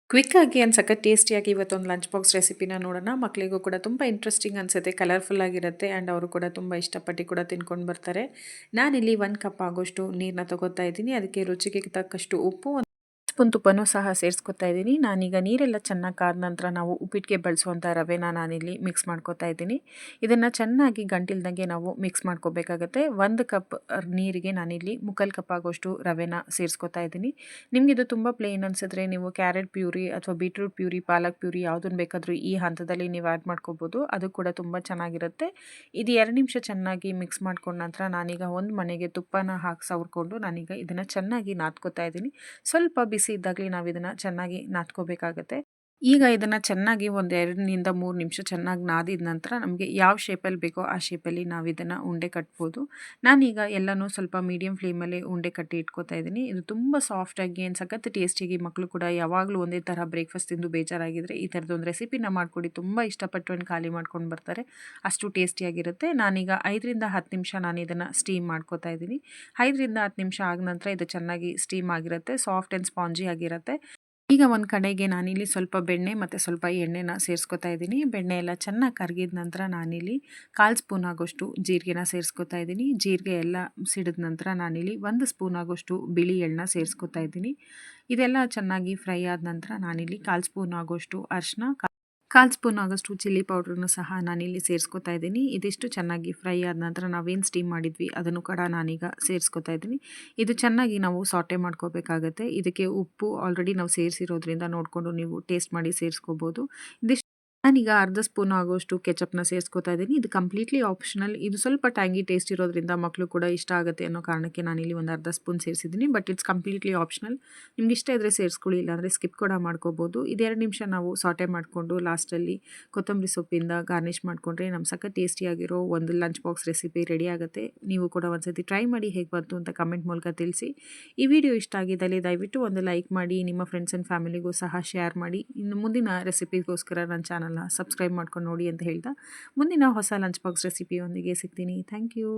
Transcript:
ಕ್ವಿಕ್ಕಾಗಿ and ಸಖತ್ ಟೇಸ್ಟಿಯಾಗಿ ಇವತ್ತೊಂದು ಲಂಚ್ ಬಾಕ್ಸ್ ರೆಸಿಪಿನ ನೋಡೋಣ. ಮಕ್ಕಳಿಗೂ ಕೂಡ ತುಂಬ ಇಂಟ್ರೆಸ್ಟಿಂಗ್ ಅನಿಸುತ್ತೆ, ಕಲರ್ಫುಲ್ ಆಗಿರುತ್ತೆ ಆ್ಯಂಡ್ ಅವರು ಕೂಡ ತುಂಬ ಇಷ್ಟಪಟ್ಟು ಕೂಡ ತಿನ್ಕೊಂಡು ಬರ್ತಾರೆ. ನಾನಿಲ್ಲಿ 1 ಕಪ್ ಆಗೋಷ್ಟು ನೀರನ್ನ ತಗೋತಾ ಇದ್ದೀನಿ. ಅದಕ್ಕೆ ರುಚಿಗೆ ತಕ್ಕಷ್ಟು ಉಪ್ಪು, ಸ್ಪೂನ್ ತುಪ್ಪನೂ ಸಹ ಸೇರಿಸ್ಕೊತಾ ಇದ್ದೀನಿ. ನಾನೀಗ ನೀರೆಲ್ಲ ಚೆನ್ನಾಗಿ ಕಾದ ನಂತರ ನಾವು ಉಪ್ಪಿಟ್ಟಿಗೆ ಬಳಸುವಂಥ ರವೆನ ನಾನಿಲ್ಲಿ ಮಿಕ್ಸ್ ಮಾಡ್ಕೊತಾ ಇದ್ದೀನಿ. ಇದನ್ನು ಚೆನ್ನಾಗಿ ಗಂಟಿಲ್ದಂಗೆ ನಾವು ಮಿಕ್ಸ್ ಮಾಡ್ಕೋಬೇಕಾಗತ್ತೆ. 1 ಕಪ್ ನೀರಿಗೆ ನಾನಿಲ್ಲಿ 3/4 ಕಪ್ ಆಗೋಷ್ಟು ರವೆನ ಸೇರಿಸ್ಕೊತಾ ಇದ್ದೀನಿ. ನಿಮಗೆ ಇದು ತುಂಬ ಪ್ಲೇನ್ ಅನಿಸಿದ್ರೆ ನೀವು ಕ್ಯಾರೆಟ್ ಪ್ಯೂರಿ ಅಥವಾ ಬೀಟ್ರೂಟ್ ಪ್ಯೂರಿ, ಪಾಲಕ್ ಪ್ಯೂರಿ ಯಾವುದನ್ನು ಬೇಕಾದರೂ ಈ ಹಂತದಲ್ಲಿ ನೀವು ಆ್ಯಡ್ ಮಾಡ್ಕೋಬೋದು. ಅದು ಕೂಡ ತುಂಬ ಚೆನ್ನಾಗಿರುತ್ತೆ. ಇದು 2 ನಿಮಿಷ ಚೆನ್ನಾಗಿ ಮಿಕ್ಸ್ ಮಾಡ್ಕೊಂಡ ನಂತರ ನಾನೀಗ ಒಂದು ಮನೆಗೆ ತುಪ್ಪನ ಹಾಕಿ ಸವರ್ಕೊಂಡು ನಾನೀಗ ಇದನ್ನು ಚೆನ್ನಾಗಿ ನಾದ್ಕೋತಾ ಇದ್ದೀನಿ. ಸ್ವಲ್ಪ ಬಿಸಿ ಇದ್ದಾಗಲೇ ನಾವು ಇದನ್ನು ಚೆನ್ನಾಗಿ ನಾದ್ಕೋಬೇಕಾಗತ್ತೆ. ಈಗ ಇದನ್ನು ಚೆನ್ನಾಗಿ ಒಂದು 2 3 ನಿಮಿಷ ಚೆನ್ನಾಗಿ ನಾದಿದ ನಂತರ ನಮಗೆ ಯಾವ ಶೇಪಲ್ಲಿ ಬೇಕೋ ಆ ಶೇಪಲ್ಲಿ ನಾವು ಇದನ್ನು ಉಂಡೆ ಕಟ್ಬೋದು. ನಾನೀಗ ಎಲ್ಲನೂ ಸ್ವಲ್ಪ ಮೀಡಿಯಮ್ ಫ್ಲೇಮಲ್ಲಿ ಉಂಡೆ ಕಟ್ಟಿ ಇಟ್ಕೋತಾ ಇದ್ದೀನಿ. ಇದು ತುಂಬ ಸಾಫ್ಟಾಗಿ ಏನು ಸಖತ್ ಟೇಸ್ಟಿಯಾಗಿ, ಮಕ್ಕಳು ಕೂಡ ಯಾವಾಗಲೂ ಒಂದೇ ಥರ ಬ್ರೇಕ್ಫಾಸ್ಟ್ ತಿಂದು ಬೇಜಾರಾಗಿದ್ದರೆ ಈ ಥರದೊಂದು ರೆಸಿಪಿನ ಮಾಡಿಕೊಡಿ, ತುಂಬ ಇಷ್ಟಪಟ್ಟು ಖಾಲಿ ಮಾಡ್ಕೊಂಡು ಬರ್ತಾರೆ, ಅಷ್ಟು ಟೇಸ್ಟಿಯಾಗಿರುತ್ತೆ. ನಾನೀಗ 5ರಿಂದ 10 ನಿಮಿಷ ನಾನು ಇದನ್ನು ಸ್ಟೀಮ್ ಮಾಡ್ಕೋತಾ ಇದ್ದೀನಿ. 5ರಿಂದ 10 ನಿಮಿಷ ಆದ ನಂತರ ಇದು ಚೆನ್ನಾಗಿ ಸ್ಟೀಮ್ ಆಗಿರುತ್ತೆ, ಸಾಫ್ಟ್ ಆ್ಯಂಡ್ ಸ್ಪಾಂಜಿ ಆಗಿರುತ್ತೆ. ಈಗ ಒಂದು ಕಡೆಗೆ ನಾನಿಲ್ಲಿ ಸ್ವಲ್ಪ ಬೆಣ್ಣೆ ಮತ್ತು ಸ್ವಲ್ಪ ಎಣ್ಣೆನ ಸೇರಿಸ್ಕೊತಾ ಇದ್ದೀನಿ. ಬೆಣ್ಣೆ ಎಲ್ಲ ಚೆನ್ನಾಗಿ ಕರಗಿದ ನಂತರ ನಾನಿಲ್ಲಿ 1/4 ಸ್ಪೂನ್ ಆಗೋಷ್ಟು ಜೀರಿಗೆನ ಸೇರಿಸ್ಕೊತಾ ಇದ್ದೀನಿ. ಜೀರಿಗೆ ಎಲ್ಲ ಸಿಡಿದ ನಂತರ ನಾನಿಲ್ಲಿ 1 ಸ್ಪೂನ್ ಆಗೋಷ್ಟು ಬಿಳಿ ಎಳ್ಳನ್ನ ಸೇರಿಸ್ಕೊತಾ ಇದ್ದೀನಿ. ಇದೆಲ್ಲ ಚೆನ್ನಾಗಿ ಫ್ರೈ ಆದ ನಂತರ ನಾನಿಲ್ಲಿ 1/4 ಸ್ಪೂನ್ ಆಗೋಷ್ಟು ಅರಿಶಿನ, 1/4 ಸ್ಪೂನ್ ಆಗೋಷ್ಟು ಚಿಲ್ಲಿ ಪೌಡ್ರನ್ನು ಸಹ ನಾನಿಲ್ಲಿ ಸೇರಿಸ್ಕೊತಾ ಇದ್ದೀನಿ. ಇದಿಷ್ಟು ಚೆನ್ನಾಗಿ ಫ್ರೈ ಆದ ನಂತರ ನಾವೇನು ಸ್ಟೀಮ್ ಮಾಡಿದ್ವಿ ಅದನ್ನು ಕೂಡ ನಾನೀಗ ಸೇರಿಸ್ಕೊತಾ ಇದ್ದೀನಿ. ಇದು ಚೆನ್ನಾಗಿ ನಾವು ಸಾಟೆ ಮಾಡ್ಕೋಬೇಕಾಗತ್ತೆ. ಇದಕ್ಕೆ ಉಪ್ಪು ಆಲ್ರೆಡಿ ನಾವು ಸೇರಿಸಿರೋದ್ರಿಂದ ನೋಡಿಕೊಂಡು ನೀವು ಟೇಸ್ಟ್ ಮಾಡಿ ಸೇರಿಸ್ಕೋಬೋದು. ಇದಿಷ್ಟು ನಾನೀಗ 1/2 ಸ್ಪೂನ್ ಆಗೋಷ್ಟು ಕೆಚಪ್ನ ಸೇರಿಸ್ಕೊತಾ ಇದ್ದೀನಿ. ಇದು ಕಂಪ್ಲೀಟ್ಲಿ ಆಪ್ಷನಲ್. ಇದು ಸ್ವಲ್ಪ ಟ್ಯಾಂಗಿ ಟೇಸ್ಟ್ ಇರೋದ್ರಿಂದ ಮಕ್ಕಳು ಕೂಡ ಇಷ್ಟ ಆಗುತ್ತೆ ಅನ್ನೋ ಕಾರಣಕ್ಕೆ ನಾನಿಲ್ಲಿ ಒಂದು 1/2 ಸ್ಪೂನ್ ಸೇರಿಸಿದ್ದೀನಿ. But it's completely optional. ನಿಮ್ಗೆ ಇಷ್ಟ ಇದ್ದರೆ ಸೇರಿಸ್ಕೊಳ್ಳಿ, ಇಲ್ಲಾಂದರೆ ಸ್ಕಿಪ್ ಕೂಡ ಮಾಡ್ಕೋಬೋದು. ಇದು 2 ನಿಮಿಷ ನಾವು ಸಾಟೆ ಮಾಡಿಕೊಂಡು ಲಾಸ್ಟಲ್ಲಿ ಕೊತ್ತಂಬರಿ ಸೊಪ್ಪಿಂದ ಗಾರ್ನಿಷ್ ಮಾಡಿಕೊಂಡ್ರೆ ನಮ್ಮ ಸಖತ್ ಟೇಸ್ಟಿಯಾಗಿರೋ ಒಂದು ಲಂಚ್ ಬಾಕ್ಸ್ ರೆಸಿಪಿ ರೆಡಿ ಆಗುತ್ತೆ. ನೀವು ಕೂಡ ಒಂದ್ಸತಿ ಟ್ರೈ ಮಾಡಿ ಹೇಗೆ ಬಂತು ಅಂತ ಕಮೆಂಟ್ ಮೂಲಕ ತಿಳಿಸಿ. ಈ ವಿಡಿಯೋ ಇಷ್ಟ ಆಗಿದ್ದಲ್ಲಿ ದಯವಿಟ್ಟು ಒಂದು ಲೈಕ್ ಮಾಡಿ, ನಿಮ್ಮ ಫ್ರೆಂಡ್ಸ್ ಆ್ಯಂಡ್ ಫ್ಯಾಮಿಲಿಗೂ ಸಹ ಶೇರ್ ಮಾಡಿ. ಇನ್ನು ಮುಂದಿನ ರೆಸಿಪಿಗೋಸ್ಕರ ನನ್ನ ಚಾನಲ್ನ ಸಬ್ಸ್ಕ್ರೈಬ್ ಮಾಡ್ಕೊಂಡು ನೋಡಿ ಅಂತ ಹೇಳ್ತಾ ಮುಂದಿನ ಹೊಸ ಲಂಚ್ ಬಾಕ್ಸ್ ರೆಸಿಪಿಯೊಂದಿಗೆ ಸಿಗ್ತೀನಿ. Thank you.